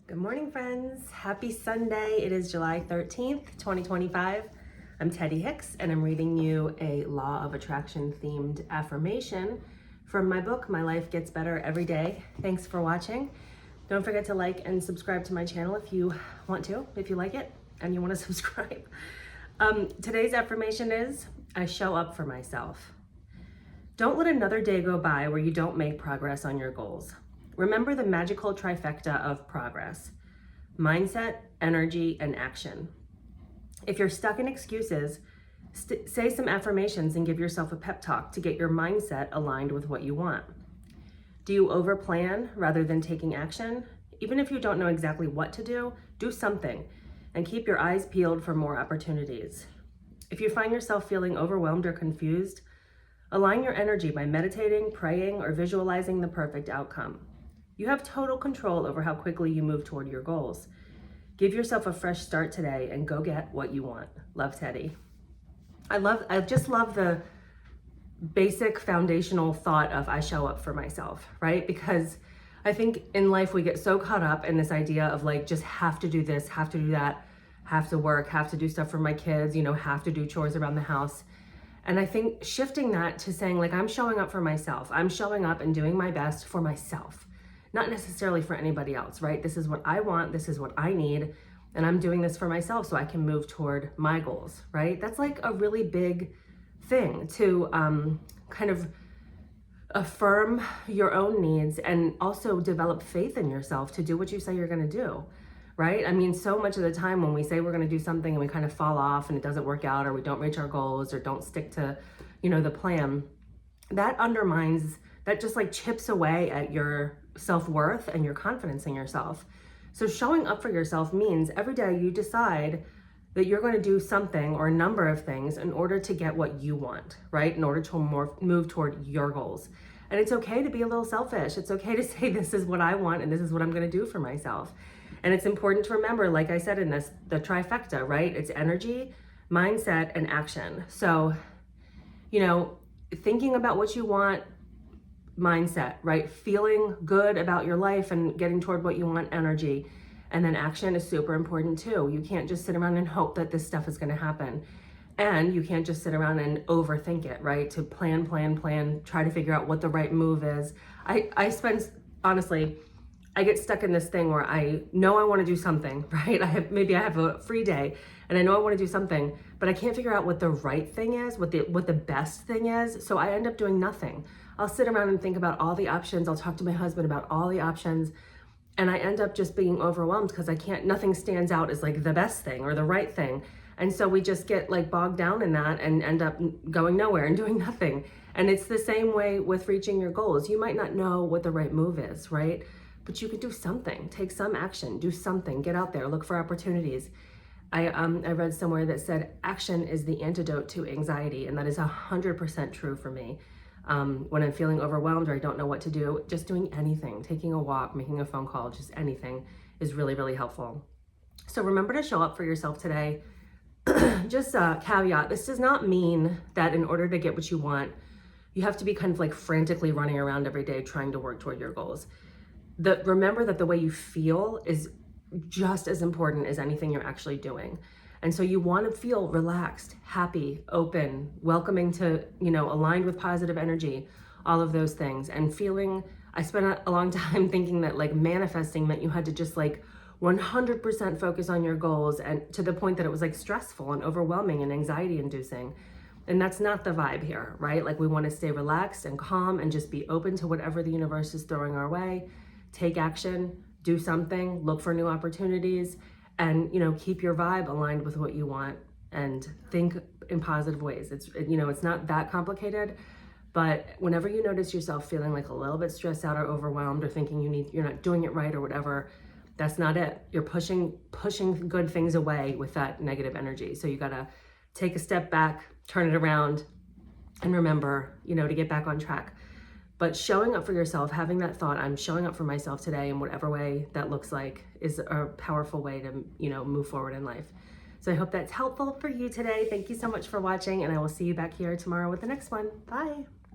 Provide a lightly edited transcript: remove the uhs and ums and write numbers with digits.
Good morning, friends. Happy Sunday. It is July 13th, 2025. I'm Teddy Hicks, and I'm reading you a Law of Attraction themed affirmation from my book, My Life Gets Better Every Day. Thanks for watching. Don't forget to like and subscribe to my channel if you want to, if you like it and you want to subscribe. Today's affirmation is, I show up for myself. Don't let another day go by where you don't make progress on your goals. Remember the magical trifecta of progress: mindset, energy, and action. If you're stuck in excuses, say some affirmations and give yourself a pep talk to get your mindset aligned with what you want. Do you overplan rather than taking action? Even if you don't know exactly what to do something and keep your eyes peeled for more opportunities. If you find yourself feeling overwhelmed or confused, align your energy by meditating, praying, or visualizing the perfect outcome. You have total control over how quickly you move toward your goals. Give yourself a fresh start today and go get what you want. Love, Teddy. I just love the basic foundational thought of I show up for myself, right? Because I think in life we get so caught up in this idea of like, just have to do this, have to do that, have to work, have to do stuff for my kids, have to do chores around the house. And I think shifting that to saying like, I'm showing up for myself. I'm showing up and doing my best for myself, not necessarily for anybody else, right? This is what I want. This is what I need. And I'm doing this for myself so I can move toward my goals, right? That's like a really big thing to kind of affirm your own needs and also develop faith in yourself to do what you say you're going to do, right? I mean, so much of the time when we say we're going to do something and we kind of fall off and it doesn't work out, or we don't reach our goals or don't stick to, the plan, that undermines, that just like chips away at your self-worth and your confidence in yourself. So showing up for yourself means every day you decide that you're going to do something or a number of things in order to get what you want, right? In order to move toward your goals. And it's okay to be a little selfish. It's okay to say, this is what I want and this is what I'm going to do for myself. And it's important to remember, like I said in this, the trifecta, right? It's energy, mindset, and action. So, thinking about what you want, mindset, right? Feeling good about your life and getting toward what you want, energy. And then action is super important too. You can't just sit around and hope that this stuff is going to happen. And you can't just sit around and overthink it, right? To plan, try to figure out what the right move is. Honestly, I get stuck in this thing where I know I want to do something, right? I have a free day and I know I want to do something, but I can't figure out what the right thing is, what the best thing is. So I end up doing nothing. I'll sit around and think about all the options. I'll talk to my husband about all the options. And I end up just being overwhelmed because nothing stands out as like the best thing or the right thing. And so we just get like bogged down in that and end up going nowhere and doing nothing. And it's the same way with reaching your goals. You might not know what the right move is, right? But you could do something, take some action, do something, get out there, look for opportunities. I read somewhere that said action is the antidote to anxiety. And that is 100% true for me. When I'm feeling overwhelmed or I don't know what to do, just doing anything, taking a walk, making a phone call, just anything is really, really helpful. So remember to show up for yourself today. Just a caveat, this does not mean that in order to get what you want, you have to be kind of like frantically running around every day trying to work toward your goals. Remember that the way you feel is just as important as anything you're actually doing. And so you want to feel relaxed, happy, open, welcoming to, aligned with positive energy, all of those things. And I spent a long time thinking that like manifesting meant you had to just like 100% focus on your goals, and to the point that it was like stressful and overwhelming and anxiety inducing. And that's not the vibe here, right? Like we want to stay relaxed and calm and just be open to whatever the universe is throwing our way. Take action, do something, look for new opportunities, and keep your vibe aligned with what you want and think in positive ways. It's not that complicated, but whenever you notice yourself feeling like a little bit stressed out or overwhelmed or thinking you're not doing it right or whatever, that's not it. You're pushing good things away with that negative energy. So you got to take a step back, turn it around, and remember, to get back on track. But showing up for yourself, having that thought, I'm showing up for myself today in whatever way that looks like, is a powerful way to, move forward in life. So I hope that's helpful for you today. Thank you so much for watching, and I will see you back here tomorrow with the next one. Bye.